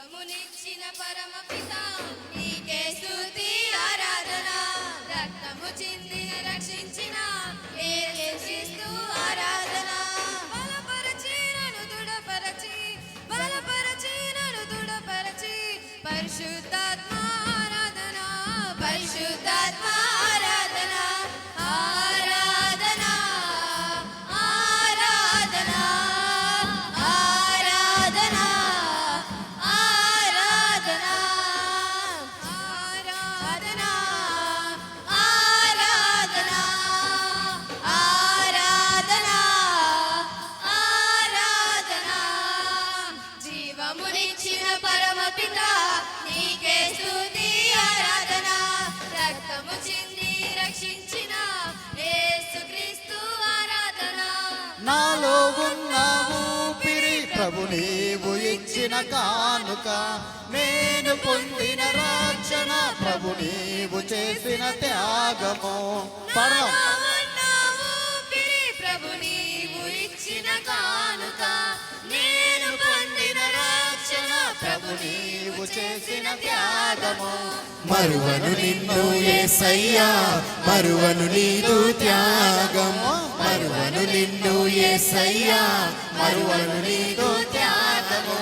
జీవమునిచ్చిన పరమపిత నీకే స్తుతి ఆరాధన రక్తము చిందిన రక్షించిన యేసుక్రీస్తు ఆరాధన బలపరచి నన్ను దృఢపరచి బలపరచి నన్ను దృఢపరచి పరిశుద్ధాత్మ ఆరాధన పరిశుద్ధాత్మ ఆరాధన ఆరాధన ఆరాధన ఆరాధన ఆరాధన ఆరాధన ఆరాధన ఆరాధన ఆరాధన జీవమునిచ్చిన పరమపిత నీకే స్తుతి ఆరాధన రక్తము చింది రక్షించిన యేసుక్రీస్తు ఆరాధన నాలో ఉన్న ఊపిరి ప్రభు నీవు ఇచ్చిన కానుక నేను పొందిన రక్షణ ప్రభు నీవు చేసిన త్యాగము పరం ప్రభు నీవు ఇచ్చిన కానుక నేను పొందిన రక్షణ ప్రభు నీవు చేసిన త్యాగము మరువను నిన్ను యేసయ్యా మరువను నీదు త్యాగం మరువను నిన్ను యేసయ్యా మరువను నీదు త్యాగము